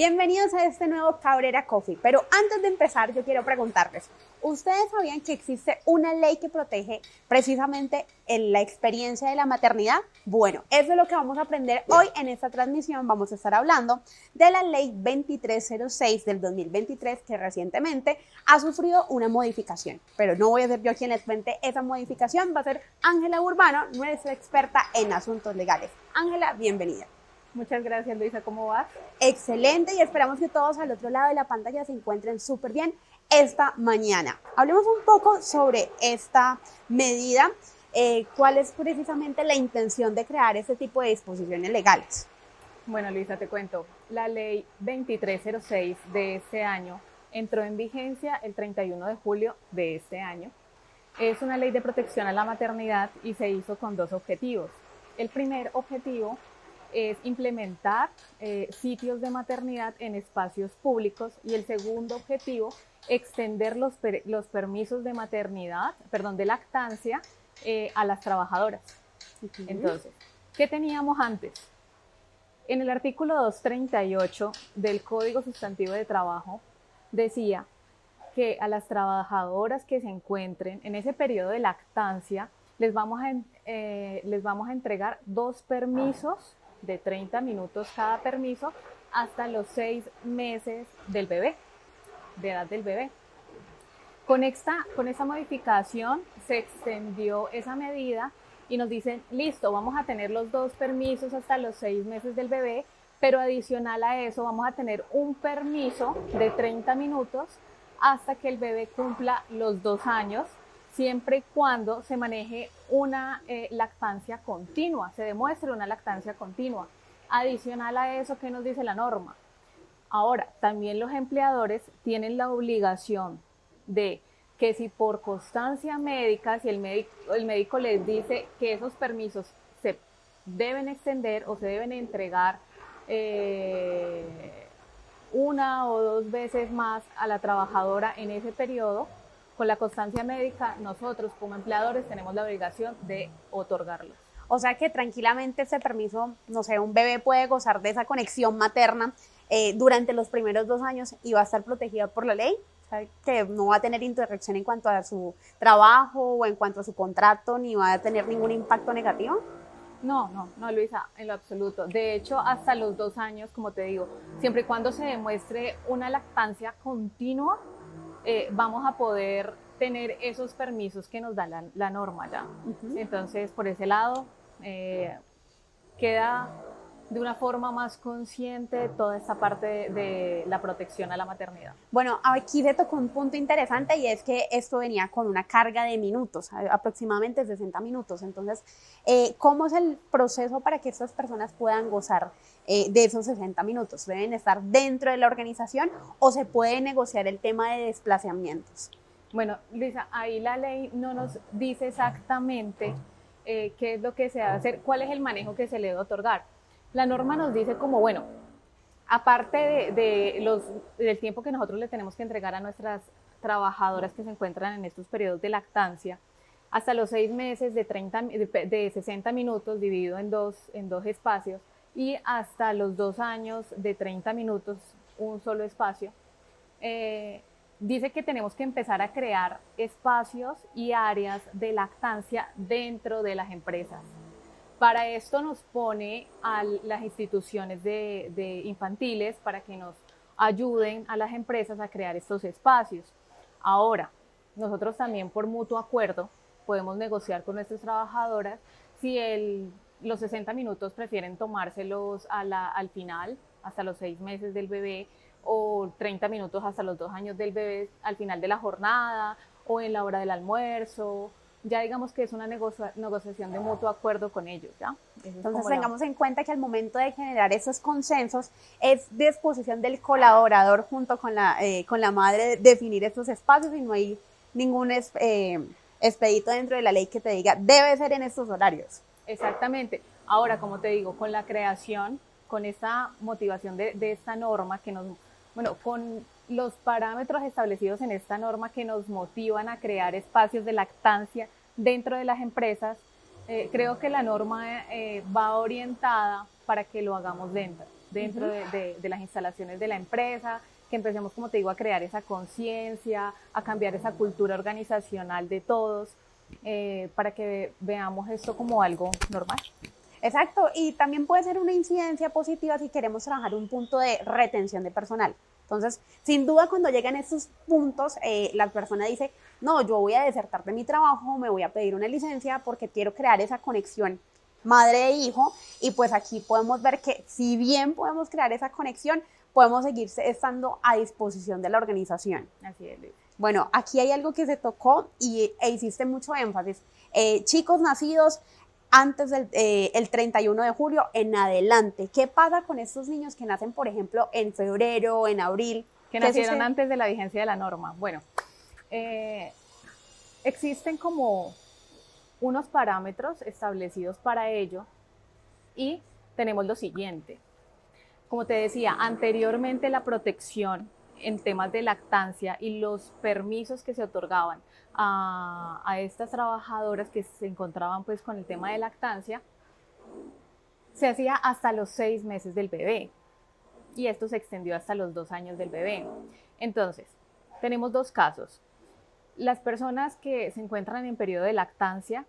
Bienvenidos a este nuevo Cabrera Coffee, pero antes de empezar yo quiero preguntarles, ¿ustedes sabían que existe una ley que protege precisamente la experiencia de la maternidad? Bueno, eso es lo que vamos a aprender hoy en esta transmisión. Vamos a estar hablando de la ley 2306 del 2023 que recientemente ha sufrido una modificación, pero no voy a ser yo quien les cuente esa modificación, va a ser Ángela Urbano, nuestra experta en asuntos legales. Ángela, bienvenida. Muchas gracias, Luisa. ¿Cómo vas? Excelente, y esperamos que todos al otro lado de la pantalla se encuentren súper bien esta mañana. Hablemos un poco sobre esta medida, cuál es precisamente la intención de crear este tipo de disposiciones legales. Bueno, Luisa, te cuento. La ley 2306 de este año entró en vigencia el 31 de julio de este año. Es una ley de protección a la maternidad y se hizo con dos objetivos. El primer objetivo es implementar sitios de maternidad en espacios públicos y el segundo objetivo, extender los permisos de maternidad, de lactancia a las trabajadoras. Entonces, ¿qué teníamos antes? En el artículo 238 del Código Sustantivo de Trabajo decía que a las trabajadoras que se encuentren en ese periodo de lactancia les vamos a entregar 2 permisos de 30 minutos cada permiso hasta los 6 meses del bebé, de edad del bebé. Con esta modificación se extendió esa medida y nos dicen, listo, vamos a tener los 2 permisos hasta los 6 meses del bebé, pero adicional a eso vamos a tener un permiso de 30 minutos hasta que el bebé cumpla los 2 años, siempre y cuando se maneje una lactancia continua, se demuestre una lactancia continua. Adicional a eso, ¿qué nos dice la norma? Ahora, también los empleadores tienen la obligación de que si por constancia médica, si el médico les dice que esos permisos se deben extender o se deben entregar 1 o 2 veces más a la trabajadora en ese periodo, con la constancia médica, nosotros como empleadores tenemos la obligación de otorgarlos. O sea que tranquilamente ese permiso, no sé, un bebé puede gozar de esa conexión materna durante los primeros 2 años y va a estar protegida por la ley, o sea, que no va a tener interacción en cuanto a su trabajo o en cuanto a su contrato, ni va a tener ningún impacto negativo. No, Luisa, en lo absoluto. De hecho, hasta los 2 años, como te digo, siempre y cuando se demuestre una lactancia continua, vamos a poder tener esos permisos que nos da la norma ya. Entonces, por ese lado, queda de una forma más consciente toda esta parte de la protección a la maternidad. Bueno, aquí se tocó un punto interesante y es que esto venía con una carga de minutos, aproximadamente 60 minutos. Entonces, ¿cómo es el proceso para que estas personas puedan gozar de esos 60 minutos? ¿Deben estar dentro de la organización o se puede negociar el tema de desplazamientos? Bueno, Luisa, ahí la ley no nos dice exactamente qué es lo que se debe hacer, cuál es el manejo que se le debe otorgar. La norma nos dice como, bueno, aparte del tiempo que nosotros le tenemos que entregar a nuestras trabajadoras que se encuentran en estos periodos de lactancia, hasta los 6 meses de 60 minutos dividido en dos espacios y hasta los 2 años de 30 minutos, un solo espacio, dice que tenemos que empezar a crear espacios y áreas de lactancia dentro de las empresas. Para esto nos pone a las instituciones de infantiles para que nos ayuden a las empresas a crear estos espacios. Ahora, nosotros también por mutuo acuerdo podemos negociar con nuestras trabajadoras si los 60 minutos prefieren tomárselos al final, hasta los 6 meses del bebé, o 30 minutos hasta los 2 años del bebé al final de la jornada o en la hora del almuerzo. Ya digamos que es una negociación de mutuo acuerdo con ellos, ¿ya? Entonces tengamos en cuenta que al momento de generar esos consensos es disposición del colaborador junto con la madre definir estos espacios y no hay ningún expedito dentro de la ley que te diga debe ser en estos horarios. Exactamente. Ahora, como te digo, con la creación, con esta motivación de esta norma con los parámetros establecidos en esta norma que nos motivan a crear espacios de lactancia dentro de las empresas, creo que la norma va orientada para que lo hagamos dentro. dentro de las instalaciones de la empresa, que empecemos, como te digo, a crear esa conciencia, a cambiar esa cultura organizacional de todos, para que veamos esto como algo normal. Exacto, y también puede ser una incidencia positiva si queremos trabajar un punto de retención de personal. Entonces, sin duda, cuando llegan estos puntos, la persona dice, no, yo voy a desertar de mi trabajo, me voy a pedir una licencia porque quiero crear esa conexión madre e hijo, y pues aquí podemos ver que si bien podemos crear esa conexión, podemos seguir estando a disposición de la organización. Así es, Luis. Bueno, aquí hay algo que se tocó e hiciste mucho énfasis. Chicos nacidos antes del el 31 de julio en adelante. ¿Qué pasa con estos niños que nacen, por ejemplo, en febrero, en abril? Que nacieron antes de la vigencia de la norma. Bueno, existen como unos parámetros establecidos para ello y tenemos lo siguiente. Como te decía, anteriormente la protección en temas de lactancia y los permisos que se otorgaban a estas trabajadoras que se encontraban pues con el tema de lactancia, se hacía hasta los 6 meses del bebé y esto se extendió hasta los 2 años del bebé. Entonces, tenemos dos casos. Las personas que se encuentran en periodo de lactancia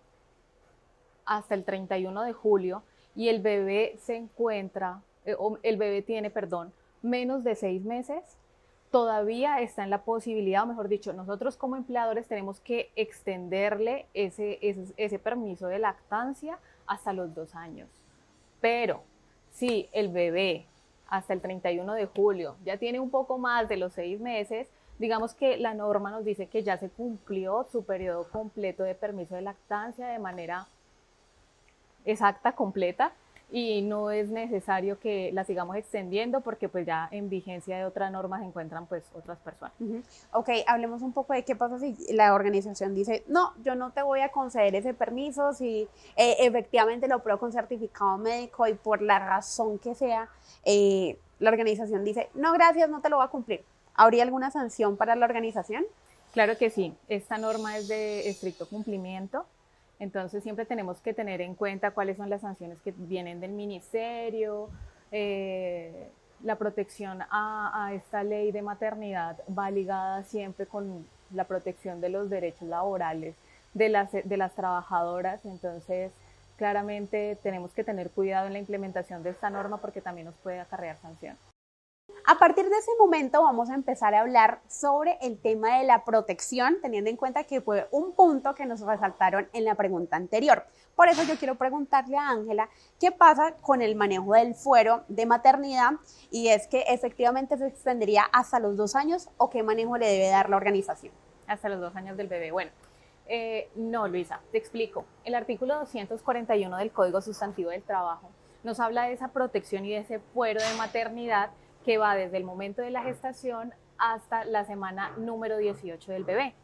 hasta el 31 de julio y el bebé se encuentra, el bebé tiene, perdón, menos de 6 meses, todavía está en la posibilidad, o mejor dicho, nosotros como empleadores tenemos que extenderle ese permiso de lactancia hasta los 2 años. Pero si el bebé hasta el 31 de julio ya tiene un poco más de los 6 meses, digamos que la norma nos dice que ya se cumplió su periodo completo de permiso de lactancia de manera exacta, completa, y no es necesario que la sigamos extendiendo porque pues ya en vigencia de otra norma se encuentran pues otras personas. Ok, hablemos un poco de qué pasa si la organización dice, no, yo no te voy a conceder ese permiso si efectivamente lo pruebo con certificado médico y por la razón que sea, la organización dice, no, gracias, no te lo voy a cumplir. ¿Habría alguna sanción para la organización? Claro que sí, esta norma es de estricto cumplimiento. Entonces siempre tenemos que tener en cuenta cuáles son las sanciones que vienen del ministerio. La protección a esta ley de maternidad va ligada siempre con la protección de los derechos laborales de las trabajadoras. Entonces claramente tenemos que tener cuidado en la implementación de esta norma porque también nos puede acarrear sanción. A partir de ese momento vamos a empezar a hablar sobre el tema de la protección, teniendo en cuenta que fue un punto que nos resaltaron en la pregunta anterior. Por eso yo quiero preguntarle a Ángela qué pasa con el manejo del fuero de maternidad, y es que efectivamente se extendería hasta los 2 años o qué manejo le debe dar la organización. Hasta los 2 años del bebé. Bueno, no, Luisa, te explico. El artículo 241 del Código Sustantivo del Trabajo nos habla de esa protección y de ese fuero de maternidad que va desde el momento de la gestación hasta la semana número 18 del bebé.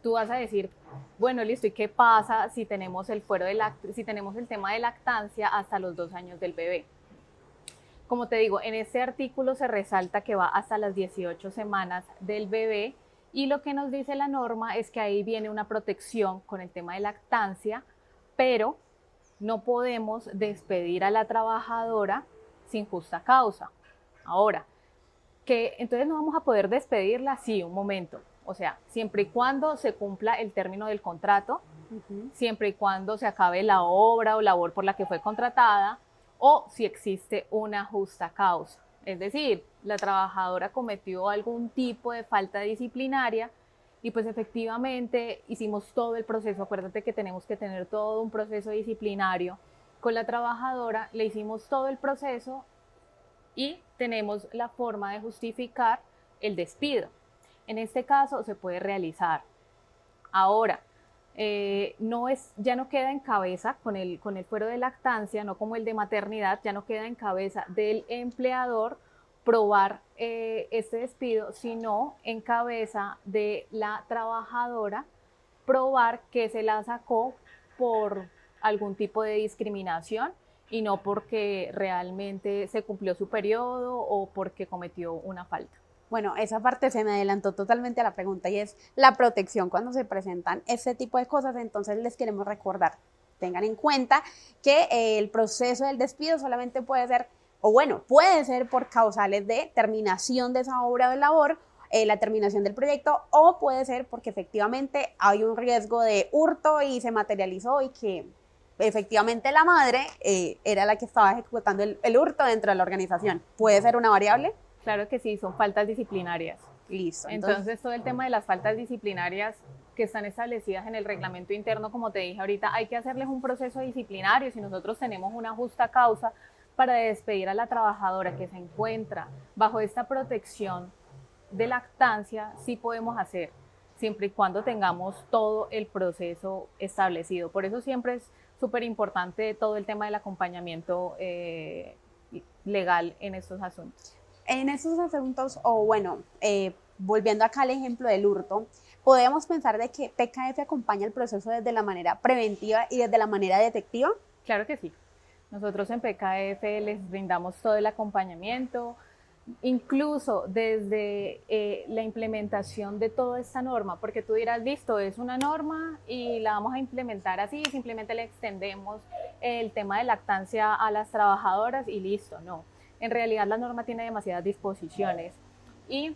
Tú vas a decir, bueno, listo, ¿y qué pasa si tenemos el tema de lactancia hasta los 2 años del bebé? Como te digo, en este artículo se resalta que va hasta las 18 semanas del bebé y lo que nos dice la norma es que ahí viene una protección con el tema de lactancia, pero no podemos despedir a la trabajadora sin justa causa. Ahora, que entonces no vamos a poder despedirla, sí, un momento. O sea, siempre y cuando se cumpla el término del contrato, siempre y cuando se acabe la obra o labor por la que fue contratada, o si existe una justa causa. Es decir, la trabajadora cometió algún tipo de falta disciplinaria y pues efectivamente hicimos todo el proceso. Acuérdate que tenemos que tener todo un proceso disciplinario con la trabajadora, le hicimos todo el proceso y tenemos la forma de justificar el despido. En este caso se puede realizar. Ahora, ya no queda en cabeza con el fuero de lactancia, no como el de maternidad, ya no queda en cabeza del empleador probar este despido, sino en cabeza de la trabajadora probar que se la sacó por algún tipo de discriminación y no porque realmente se cumplió su periodo o porque cometió una falta. Bueno, esa parte se me adelantó totalmente a la pregunta y es la protección cuando se presentan este tipo de cosas. Entonces les queremos recordar, tengan en cuenta que el proceso del despido solamente puede ser o bueno, puede ser por causales de terminación de esa obra de labor, la terminación del proyecto, o puede ser porque efectivamente hay un riesgo de hurto y se materializó y que efectivamente la madre era la que estaba ejecutando el hurto dentro de la organización. ¿Puede ser una variable? Claro que sí, son faltas disciplinarias. Listo. Entonces todo el tema de las faltas disciplinarias que están establecidas en el reglamento interno, como te dije ahorita, hay que hacerles un proceso disciplinario. Si nosotros tenemos una justa causa para despedir a la trabajadora que se encuentra bajo esta protección de lactancia, sí podemos hacer, siempre y cuando tengamos todo el proceso establecido. Por eso siempre es súper importante todo el tema del acompañamiento legal en estos asuntos. En estos asuntos, o bueno, volviendo acá al ejemplo del hurto, podemos pensar de que PKF acompaña el proceso desde la manera preventiva y desde la manera detectiva. Claro que sí. Nosotros en PKF les brindamos todo el acompañamiento, incluso desde la implementación de toda esta norma, porque tú dirás, listo, es una norma y la vamos a implementar así, simplemente le extendemos el tema de lactancia a las trabajadoras y listo, no. En realidad la norma tiene demasiadas disposiciones y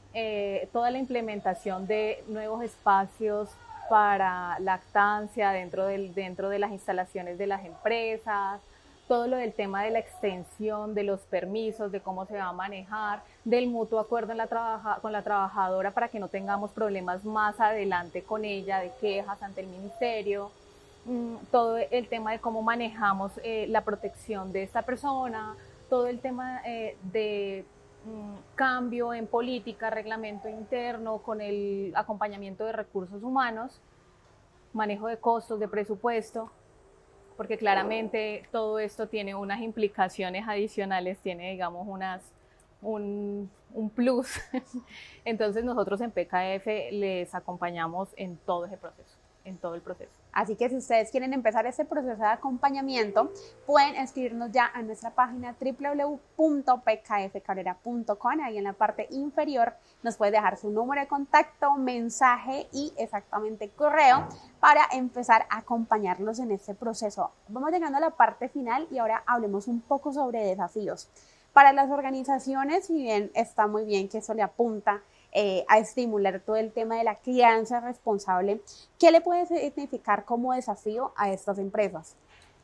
toda la implementación de nuevos espacios para lactancia dentro de las instalaciones de las empresas, todo lo del tema de la extensión de los permisos, de cómo se va a manejar, del mutuo acuerdo con la trabajadora para que no tengamos problemas más adelante con ella, de quejas ante el ministerio, todo el tema de cómo manejamos la protección de esta persona, todo el tema de cambio en política, reglamento interno, con el acompañamiento de recursos humanos, manejo de costos, de presupuesto, porque claramente todo esto tiene unas implicaciones adicionales, tiene, digamos, un plus. Entonces nosotros en PKF les acompañamos en todo ese proceso, en todo el proceso. Así que si ustedes quieren empezar ese proceso de acompañamiento, pueden escribirnos ya a nuestra página www.pkfcabrera.com. Ahí en la parte inferior nos puede dejar su número de contacto, mensaje y exactamente correo para empezar a acompañarlos en este proceso. Vamos llegando a la parte final y ahora hablemos un poco sobre desafíos. Para las organizaciones, si bien está muy bien que eso le apunta a estimular todo el tema de la crianza responsable, ¿qué le puede significar como desafío a estas empresas?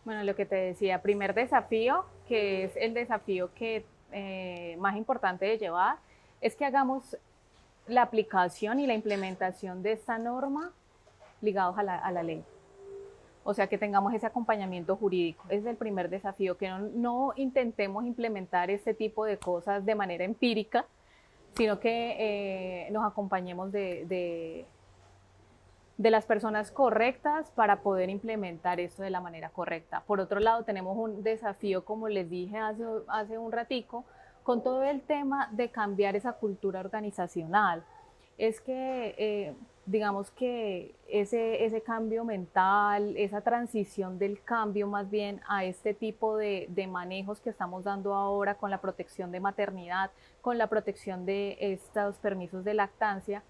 Bueno, lo que te decía, primer desafío, que es el desafío que más importante de llevar, es que hagamos la aplicación y la implementación de esta norma ligados a la ley. O sea, que tengamos ese acompañamiento jurídico. Ese es el primer desafío, que no intentemos implementar este tipo de cosas de manera empírica, sino que nos acompañemos de las personas correctas para poder implementar esto de la manera correcta. Por otro lado, tenemos un desafío, como les dije hace un ratico, con todo el tema de cambiar esa cultura organizacional. Es que, digamos que ese cambio mental, esa transición del cambio más bien a este tipo de manejos que estamos dando ahora con la protección de maternidad, con la protección de estos permisos de lactancia,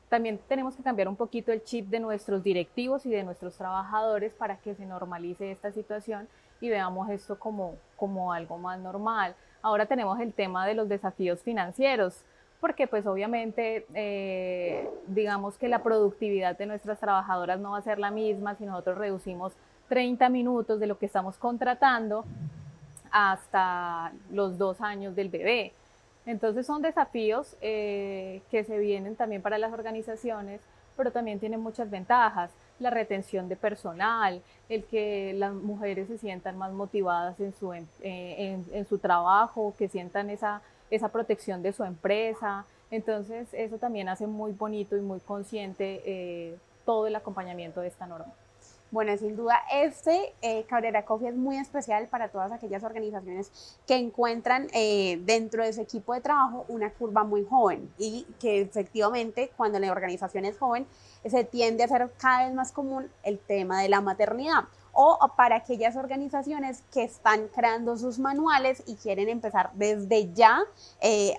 también tenemos que cambiar un poquito el chip de nuestros directivos y de nuestros trabajadores para que se normalice esta situación y veamos esto como algo más normal. Ahora tenemos el tema de los desafíos financieros, porque pues obviamente digamos que la productividad de nuestras trabajadoras no va a ser la misma si nosotros reducimos 30 minutos de lo que estamos contratando hasta los 2 años del bebé. Entonces son desafíos que se vienen también para las organizaciones, pero también tienen muchas ventajas. La retención de personal, el que las mujeres se sientan más motivadas en su trabajo, que sientan esa protección de su empresa. Entonces eso también hace muy bonito y muy consciente todo el acompañamiento de esta norma. Bueno, sin duda, Cabrera Coffee es muy especial para todas aquellas organizaciones que encuentran dentro de su equipo de trabajo una curva muy joven y que efectivamente cuando la organización es joven se tiende a hacer cada vez más común el tema de la maternidad. O para aquellas organizaciones que están creando sus manuales y quieren empezar desde ya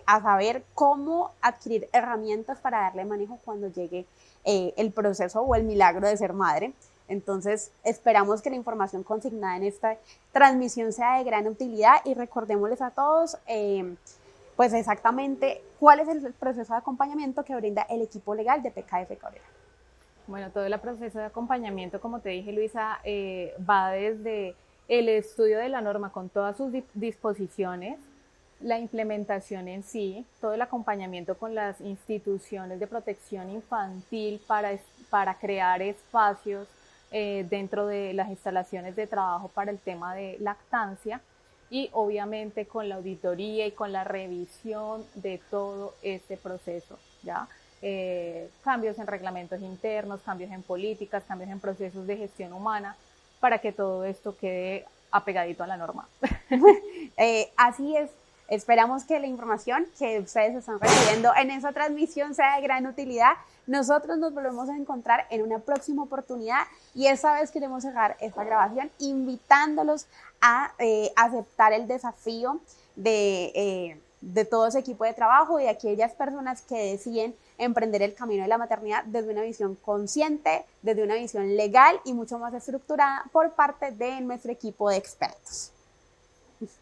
a saber cómo adquirir herramientas para darle manejo cuando llegue el proceso o el milagro de ser madre. Entonces, esperamos que la información consignada en esta transmisión sea de gran utilidad y recordémosles a todos, pues exactamente cuál es el proceso de acompañamiento que brinda el equipo legal de PKF Cabrera. Bueno, todo el proceso de acompañamiento, como te dije, Luisa, va desde el estudio de la norma con todas sus disposiciones, la implementación en sí, todo el acompañamiento con las instituciones de protección infantil para crear espacios dentro de las instalaciones de trabajo para el tema de lactancia y obviamente con la auditoría y con la revisión de todo este proceso, ¿ya? Cambios en reglamentos internos, cambios en políticas, cambios en procesos de gestión humana, para que todo esto quede apegadito a la norma. Así es. Esperamos que la información que ustedes están recibiendo en esa transmisión sea de gran utilidad. Nosotros nos volvemos a encontrar en una próxima oportunidad y esta vez queremos cerrar esta grabación invitándolos a aceptar el desafío de todo ese equipo de trabajo y de aquellas personas que deciden emprender el camino de la maternidad desde una visión consciente, desde una visión legal y mucho más estructurada por parte de nuestro equipo de expertos.